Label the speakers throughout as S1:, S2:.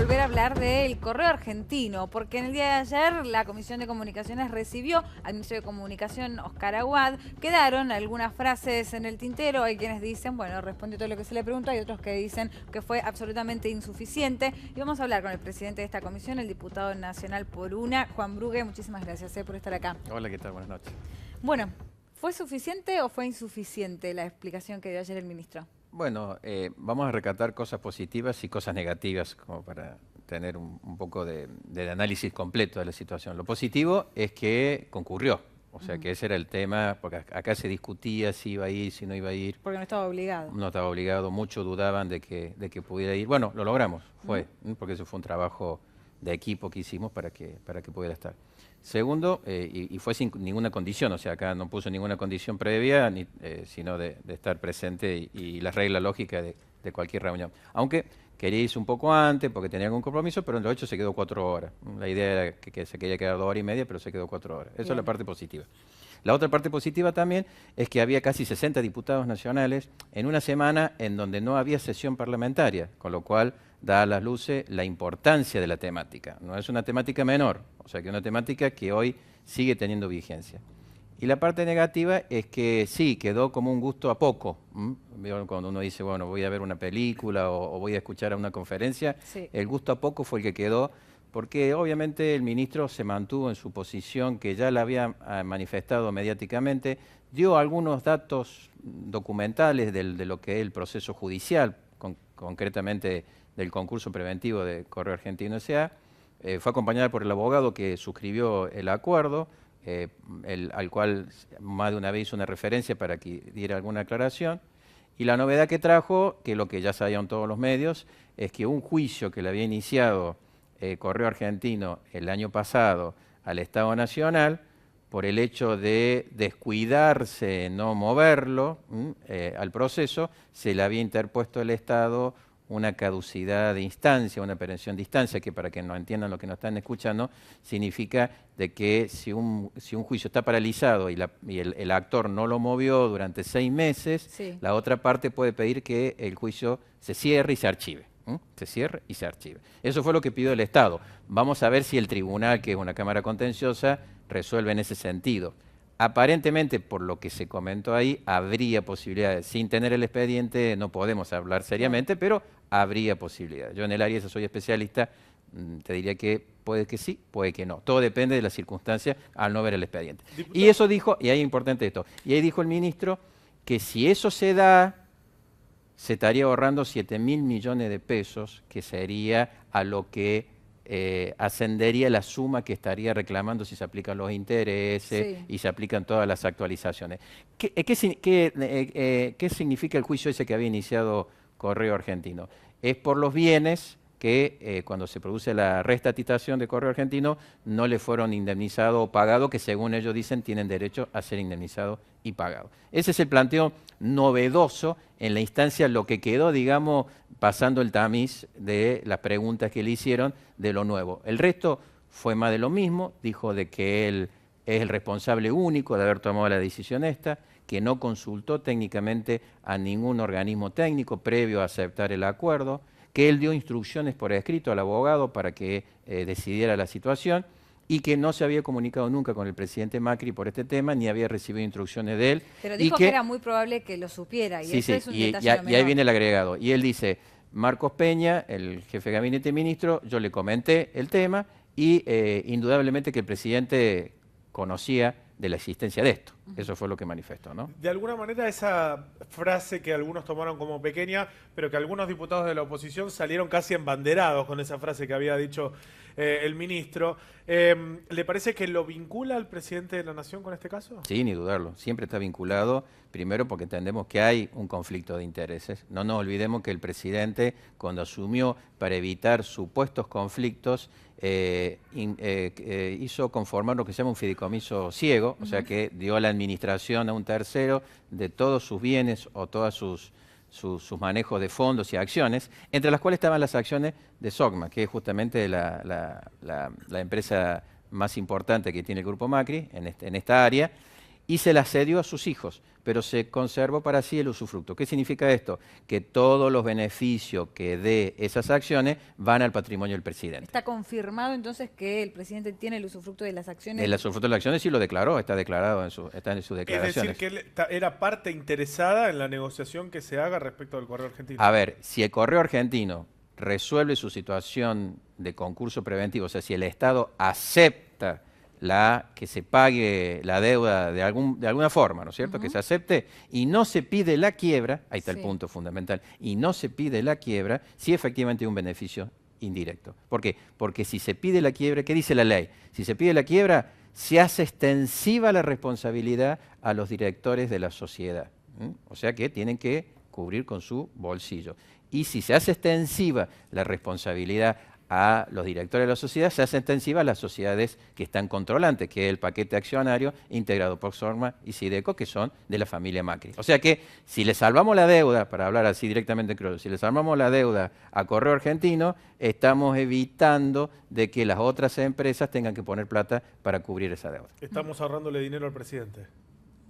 S1: volver a hablar del correo argentino, porque en el día de ayer la Comisión de Comunicaciones recibió al Ministro de Comunicación, Oscar Aguad. Quedaron algunas frases en el tintero, hay quienes dicen, bueno, respondió todo lo que se le preguntó, hay otros que dicen que fue absolutamente insuficiente. Y vamos a hablar con el presidente de esta comisión, el diputado nacional por UNA, Juan Brugué. Muchísimas gracias por estar acá.
S2: Hola, ¿qué tal? Buenas noches.
S1: Bueno, ¿fue suficiente o fue insuficiente la explicación que dio ayer el ministro?
S2: Bueno, vamos a recatar cosas positivas y cosas negativas como para tener un poco de análisis completo de la situación. Lo positivo es que concurrió, o sea que ese era el tema, porque acá se discutía si iba a ir, si no iba a ir.
S1: Porque no estaba obligado.
S2: No estaba obligado, muchos dudaban de que pudiera ir. Bueno, lo logramos, porque eso fue un trabajo de equipo que hicimos para que pudiera estar. Segundo, y fue sin ninguna condición, o sea, acá no puso ninguna condición previa, sino de estar presente y la regla lógica de cualquier reunión. Aunque quería irse un poco antes porque tenía algún compromiso, pero en lo hecho se quedó 4 horas. La idea era que se quería quedar 2 horas y media, pero se quedó 4 horas. Eso es la parte positiva. La otra parte positiva también es que había casi 60 diputados nacionales en una semana en donde no había sesión parlamentaria, con lo cual da a las luces la importancia de la temática. No es una temática menor, o sea que es una temática que hoy sigue teniendo vigencia. Y la parte negativa es que sí, quedó como un gusto a poco. Cuando uno dice, bueno, voy a ver una película o voy a escuchar a una conferencia, sí. El gusto a poco fue el que quedó, porque obviamente el ministro se mantuvo en su posición que ya la había manifestado mediáticamente, dio algunos datos documentales de lo que es el proceso judicial, concretamente del concurso preventivo de Correo Argentino S.A., fue acompañada por el abogado que suscribió el acuerdo, al cual más de una vez hizo una referencia para que diera alguna aclaración, y la novedad que trajo, que lo que ya sabían todos los medios, es que un juicio que le había iniciado Correo Argentino el año pasado al Estado Nacional, por el hecho de descuidarse, no moverlo al proceso, se le había interpuesto el Estado una caducidad de instancia, una perención de instancia, que para que no entiendan lo que nos están escuchando, significa de que si un juicio está paralizado y el actor no lo movió durante 6 meses, sí. La otra parte puede pedir que el juicio se cierre y se archive. Se cierre y se archive. Eso fue lo que pidió el Estado. Vamos a ver si el tribunal, que es una cámara contenciosa, resuelve en ese sentido. Aparentemente, por lo que se comentó ahí, habría posibilidades. Sin tener el expediente no podemos hablar seriamente, pero habría posibilidades. Yo en el área esa soy especialista, te diría que puede que sí, puede que no. Todo depende de las circunstancias al no ver el expediente. Diputado. Y eso dijo, y ahí es importante esto, y ahí dijo el ministro que si eso se da, se estaría ahorrando 7.000 millones de pesos, que sería a lo que ascendería la suma que estaría reclamando si se aplican los intereses, sí. Y se aplican todas las actualizaciones. ¿Qué significa el juicio ese que había iniciado Correo Argentino? Es por los bienes que cuando se produce la reestatización de Correo Argentino no le fueron indemnizados o pagados, que según ellos dicen tienen derecho a ser indemnizados y pagados. Ese es el planteo novedoso en la instancia, lo que quedó, digamos, pasando el tamiz de las preguntas que le hicieron de lo nuevo. El resto fue más de lo mismo, dijo de que él es el responsable único de haber tomado la decisión esta, que no consultó técnicamente a ningún organismo técnico previo a aceptar el acuerdo, que él dio instrucciones por escrito al abogado para que decidiera la situación y que no se había comunicado nunca con el presidente Macri por este tema, ni había recibido instrucciones de él.
S1: Pero dijo que era muy probable que lo supiera, y sí, eso sí, es un detalle no menor.
S2: Y ahí viene el agregado. Y él dice, Marcos Peña, el jefe de gabinete ministro, yo le comenté el tema y indudablemente que el presidente conocía de la existencia de esto. Eso fue lo que manifestó, ¿no?
S3: De alguna manera esa frase que algunos tomaron como pequeña, pero que algunos diputados de la oposición salieron casi embanderados con esa frase que había dicho el ministro. ¿Le parece que lo vincula al presidente de la Nación con este caso?
S2: Sí, ni dudarlo. Siempre está vinculado, primero porque entendemos que hay un conflicto de intereses. No nos olvidemos que el presidente, cuando asumió para evitar supuestos conflictos, hizo conformar lo que se llama un fideicomiso ciego, o sea que dio la administración a un tercero de todos sus bienes o todos sus manejos de fondos y acciones, entre las cuales estaban las acciones de Sogma, que es justamente la empresa más importante que tiene el Grupo Macri en esta área, y se las cedió a sus hijos, pero se conservó para sí el usufructo. ¿Qué significa esto? Que todos los beneficios que dé esas acciones van al patrimonio del presidente.
S1: ¿Está confirmado entonces que el presidente tiene el usufructo de las acciones?
S2: El usufructo de las acciones sí lo declaró, está declarado está en sus
S3: Es
S2: declaraciones.
S3: decir, que él era parte interesada en la negociación que se haga respecto del Correo Argentino.
S2: A ver, si el Correo Argentino resuelve su situación de concurso preventivo, o sea, si el Estado acepta que se pague la deuda de alguna forma, ¿no es cierto? Que se acepte y no se pide la quiebra, ahí está el punto fundamental, y no se pide la quiebra, sí efectivamente hay un beneficio indirecto. ¿Por qué? Porque si se pide la quiebra, ¿qué dice la ley? Si se pide la quiebra, se hace extensiva la responsabilidad a los directores de la sociedad. O sea que tienen que cubrir con su bolsillo. Y si se hace extensiva la responsabilidad a los directores de la sociedad, se hace extensiva a las sociedades que están controlantes, que es el paquete accionario integrado por Sorma y Sideco, que son de la familia Macri. O sea que si le salvamos la deuda, para hablar así directamente en criollo, si le salvamos la deuda a Correo Argentino, estamos evitando de que las otras empresas tengan que poner plata para cubrir esa deuda.
S3: Estamos ahorrándole dinero al presidente.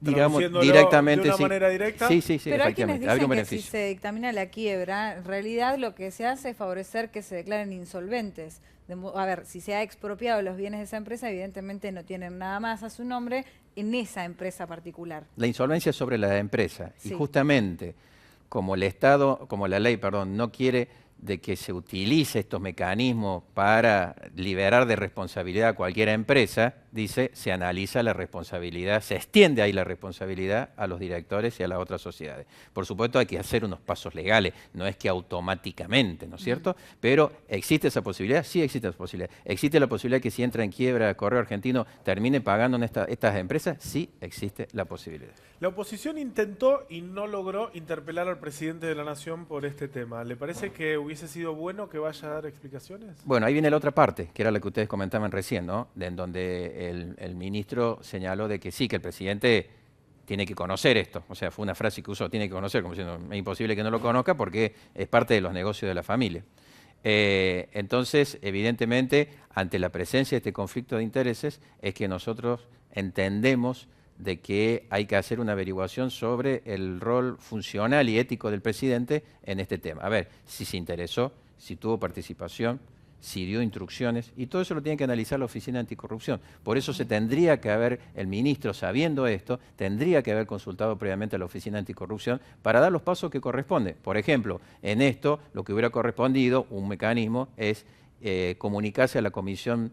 S2: Digamos
S3: Traduciéndolo
S2: directamente,
S3: de una
S2: sí.
S3: manera directa.
S2: Sí,
S1: Pero hay quienes
S2: efectivamente, habría un
S1: dicen que si
S2: beneficio.
S1: se dictamina la quiebra, en realidad lo que se hace es favorecer que se declaren insolventes. A ver, si se ha expropiado los bienes de esa empresa, evidentemente no tienen nada más a su nombre en esa empresa particular.
S2: La insolvencia es sobre la empresa y
S1: Sí.
S2: justamente como el Estado, como la ley, perdón, no quiere de que se utilice estos mecanismos para liberar de responsabilidad a cualquier empresa, dice, se analiza la responsabilidad, se extiende ahí la responsabilidad a los directores y a las otras sociedades. Por supuesto hay que hacer unos pasos legales, no es que automáticamente, ¿no es cierto? Pero ¿existe esa posibilidad? Sí existe esa posibilidad. ¿Existe la posibilidad que si entra en quiebra Correo Argentino termine pagando en estas empresas? Sí existe la posibilidad.
S3: La oposición intentó y no logró interpelar al presidente de la Nación por este tema. ¿Le parece que hubiese sido bueno que vaya a dar explicaciones?
S2: Bueno, ahí viene la otra parte, que era la que ustedes comentaban recién, ¿no? En donde el ministro señaló de que sí, que el presidente tiene que conocer esto. O sea, fue una frase que usó, tiene que conocer, como diciendo, es imposible que no lo conozca porque es parte de los negocios de la familia. Entonces, evidentemente, ante la presencia de este conflicto de intereses, es que nosotros entendemos de que hay que hacer una averiguación sobre el rol funcional y ético del presidente en este tema. A ver, si se interesó, si tuvo participación, si dio instrucciones, y todo eso lo tiene que analizar la Oficina Anticorrupción. Por eso se tendría que haber, el ministro sabiendo esto, tendría que haber consultado previamente a la Oficina Anticorrupción para dar los pasos que corresponden. Por ejemplo, en esto lo que hubiera correspondido, un mecanismo, es comunicarse a la Comisión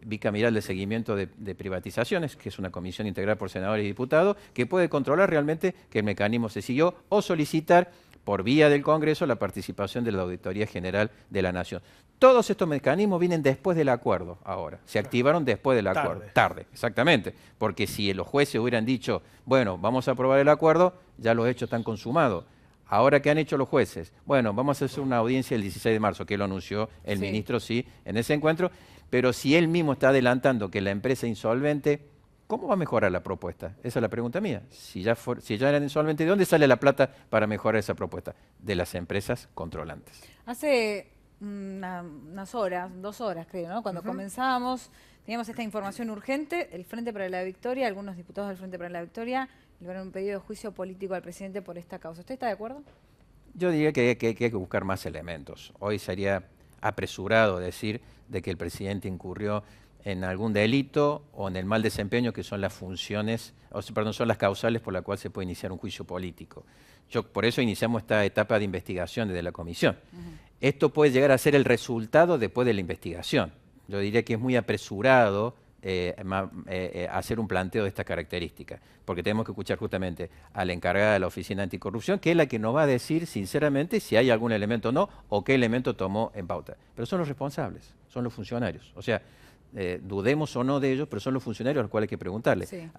S2: Bicameral de Seguimiento de Privatizaciones, que es una comisión integrada por senadores y diputados, que puede controlar realmente que el mecanismo se siguió o solicitar por vía del Congreso la participación de la Auditoría General de la Nación. Todos estos mecanismos vienen después del acuerdo ahora, se activaron después del acuerdo. Tarde, exactamente, porque si los jueces hubieran dicho, bueno, vamos a aprobar el acuerdo, ya los hechos están consumados. Ahora, ¿qué han hecho los jueces? Bueno, vamos a hacer una audiencia el 16 de marzo, que lo anunció el ministro, sí, en ese encuentro, pero si él mismo está adelantando que la empresa es insolvente, ¿cómo va a mejorar la propuesta? Esa es la pregunta mía. Si ya eran insolventes, ¿de dónde sale la plata para mejorar esa propuesta? De las empresas controlantes.
S1: Hace unas horas, 2 horas creo, ¿no? Cuando comenzábamos, teníamos esta información urgente, el Frente para la Victoria, algunos diputados del Frente para la Victoria elevaron un pedido de juicio político al presidente por esta causa. ¿Usted está de acuerdo?
S2: Yo diría que hay que buscar más elementos. Hoy sería apresurado decir de que el presidente incurrió en algún delito o en el mal desempeño, que son las funciones, son las causales por las cuales se puede iniciar un juicio político. Por eso iniciamos esta etapa de investigación desde la comisión. Esto puede llegar a ser el resultado después de la investigación. Yo diría que es muy apresurado hacer un planteo de esta característica, porque tenemos que escuchar justamente a la encargada de la Oficina Anticorrupción, que es la que nos va a decir sinceramente si hay algún elemento o no, o qué elemento tomó en pauta. Pero son los responsables, son los funcionarios. O sea, dudemos o no de ellos, pero son los funcionarios a los cuales hay que preguntarle. Sí.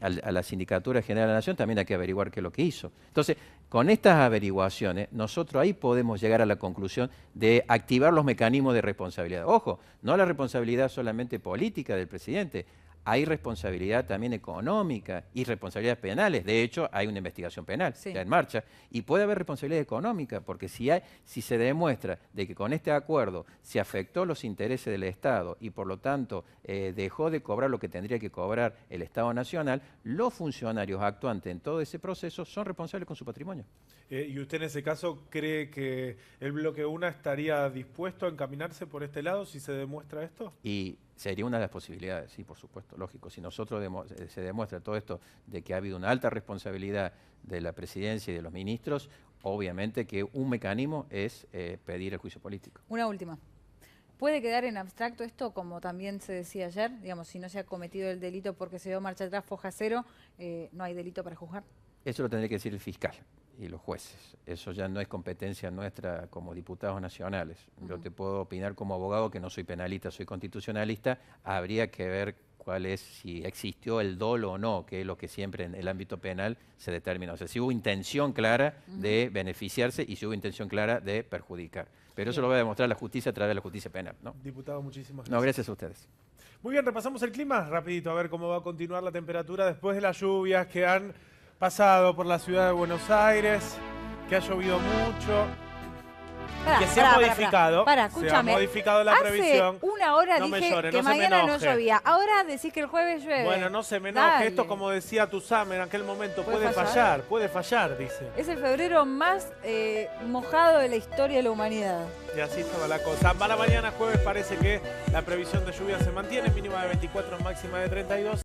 S2: A la Sindicatura General de la Nación también hay que averiguar qué es lo que hizo. Entonces, con estas averiguaciones, nosotros ahí podemos llegar a la conclusión de activar los mecanismos de responsabilidad. Ojo, no la responsabilidad solamente política del presidente. hay responsabilidad también económica y responsabilidades penales. De hecho, hay una investigación penal
S1: Sí.
S2: ya en marcha y puede haber responsabilidad económica porque si se demuestra de que con este acuerdo se afectó los intereses del Estado y por lo tanto dejó de cobrar lo que tendría que cobrar el Estado Nacional, los funcionarios actuantes en todo ese proceso son responsables con su patrimonio.
S3: ¿Y usted en ese caso cree que el bloque UNA estaría dispuesto a encaminarse por este lado si se demuestra esto?
S2: Y sería una de las posibilidades, sí, por supuesto, lógico. Si nosotros se demuestra todo esto de que ha habido una alta responsabilidad de la presidencia y de los ministros, obviamente que un mecanismo es pedir el juicio político.
S1: Una última. ¿Puede quedar en abstracto esto, como también se decía ayer? Digamos, si no se ha cometido el delito porque se dio marcha atrás, foja cero, ¿no hay delito para juzgar?
S2: Eso lo tendría que decir el fiscal y los jueces. Eso ya no es competencia nuestra como diputados nacionales. Yo te puedo opinar como abogado que no soy penalista, soy constitucionalista. Habría que ver cuál es, si existió el dolo o no, que es lo que siempre en el ámbito penal se determina. O sea, si hubo intención clara de beneficiarse y si hubo intención clara de perjudicar. Pero eso lo va a demostrar la justicia a través de la justicia penal, ¿no?
S3: Diputado, muchísimas gracias.
S2: No, gracias a ustedes.
S3: Muy bien, repasamos el clima rapidito, a ver cómo va a continuar la temperatura después de las lluvias que han pasado por la ciudad de Buenos Aires, que ha llovido mucho, que se ha modificado.
S1: Pará,
S3: se ha
S1: escúchame.
S3: modificado la previsión.
S1: Hace una hora
S3: No me
S1: dije
S3: llore,
S1: que
S3: no se me
S1: mañana no
S3: enoje.
S1: llovía. Ahora decís que el jueves llueve.
S3: Bueno, no se me enoje.
S1: Dale.
S3: Esto, como decía Tuzam en aquel momento,
S1: ¿Puede
S3: puede fallar, dice.
S1: Es el febrero más mojado de la historia de la humanidad.
S3: Y así estaba la cosa. Para mañana jueves parece que la previsión de lluvia se mantiene, mínima de 24, máxima de 32.